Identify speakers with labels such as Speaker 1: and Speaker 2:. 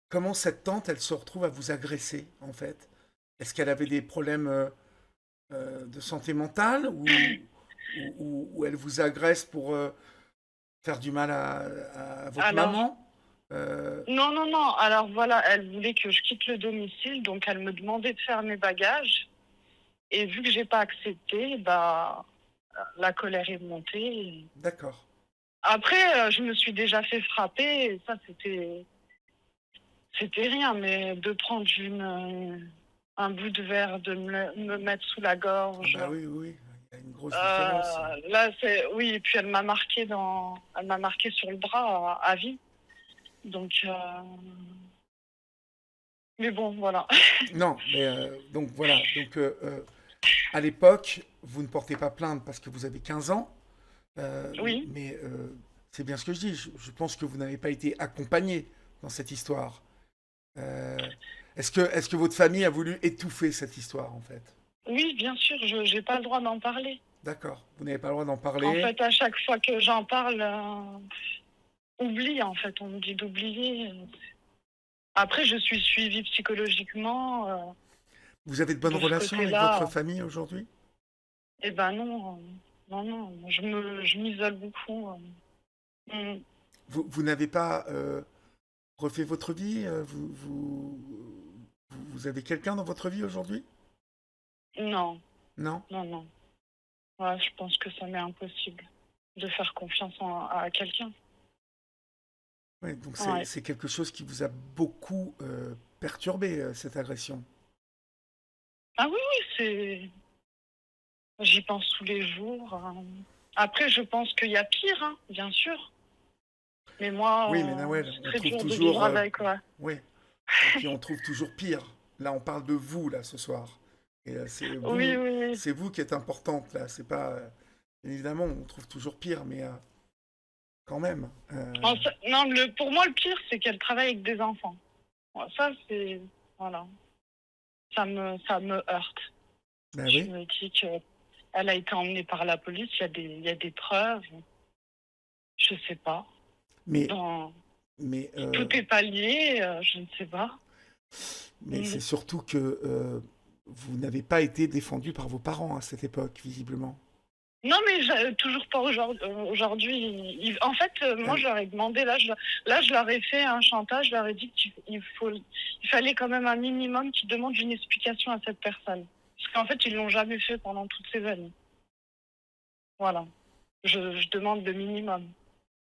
Speaker 1: comment cette tante, elle se retrouve à vous agresser, en fait? Est-ce qu'elle avait des problèmes de santé mentale ou elle vous agresse pour faire du mal à votre
Speaker 2: Alors,
Speaker 1: maman? Euh,
Speaker 2: non, non, non. Alors voilà, elle voulait que je quitte le domicile, donc elle me demandait de faire mes bagages. Et vu que j'ai pas accepté, bah, la colère est montée.
Speaker 1: d'accord.
Speaker 2: Après, je me suis déjà fait frapper, et ça, c'était rien, mais de prendre un bout de verre, de me mettre sous la
Speaker 1: Ah
Speaker 2: gorge.
Speaker 1: bah oui, oui, oui, il y a une grosse différence.
Speaker 2: Là, oui, et puis elle m'a marqué sur le bras à vie. Donc, mais bon, voilà.
Speaker 1: Non, mais donc voilà. Donc à l'époque, vous ne portez pas plainte parce que vous avez 15 ans,
Speaker 2: Oui.
Speaker 1: mais c'est bien ce que je dis. Je pense que vous n'avez pas été accompagné dans cette histoire. Euh, est-ce que votre famille a voulu étouffer cette histoire, en fait?
Speaker 2: Oui, bien sûr, je j'ai pas le droit d'en parler.
Speaker 1: D'accord. Vous n'avez pas le droit d'en
Speaker 2: En
Speaker 1: parler.
Speaker 2: fait, à chaque fois que j'en parle, oublie, en fait, on me dit d'oublier. Après, je suis suivie psychologiquement,
Speaker 1: Vous avez de bonnes
Speaker 2: de ce
Speaker 1: relations avec votre
Speaker 2: côté-là.
Speaker 1: famille aujourd'hui?
Speaker 2: Eh ben non, non, non, je m'isole beaucoup. Mmh.
Speaker 1: Vous n'avez pas refait votre vie? Vous avez quelqu'un dans votre vie aujourd'hui?
Speaker 2: Non,
Speaker 1: Non?
Speaker 2: non, non. Ouais, je pense que ça m'est impossible de faire confiance à quelqu'un.
Speaker 1: Oui, donc
Speaker 2: Ouais.
Speaker 1: c'est quelque chose qui vous a beaucoup perturbé, cette agression.
Speaker 2: Ah oui, oui, j'y pense tous les jours. Après, je pense qu'il y a pire, hein, bien sûr. Mais
Speaker 1: Oui, mais
Speaker 2: moi,
Speaker 1: Nawel,
Speaker 2: c'est
Speaker 1: on
Speaker 2: très
Speaker 1: trouve
Speaker 2: dur de
Speaker 1: toujours...
Speaker 2: vivre avec, ouais.
Speaker 1: oui, et puis on trouve toujours pire. Là, on parle de vous, là, ce soir. Et
Speaker 2: Oui, oui, oui.
Speaker 1: c'est vous qui êtes importante, là. C'est pas... bien évidemment, on trouve toujours pire, mais quand même.
Speaker 2: Non, pour moi, le pire, c'est qu'elle travaille avec des enfants. Ouais, ça, c'est, voilà, ça me heurte.
Speaker 1: Ben
Speaker 2: Je
Speaker 1: oui,
Speaker 2: me dis que elle a été emmenée par la police, il y a des preuves, je sais pas.
Speaker 1: mais,
Speaker 2: Dans,
Speaker 1: mais,
Speaker 2: tout est pas lié, je ne sais pas.
Speaker 1: mais
Speaker 2: Mm.
Speaker 1: c'est surtout que vous n'avez pas été défendu par vos parents à cette époque, visiblement.
Speaker 2: Non, mais toujours pas aujourd'hui. En fait, moi,
Speaker 1: Elle-
Speaker 2: je leur ai demandé, là, je leur ai fait un chantage, je leur ai dit il fallait quand même un minimum qu'ils demandent une explication à cette personne. Parce qu'en fait, ils l'ont jamais fait pendant toutes ces années. Voilà. Je demande le minimum.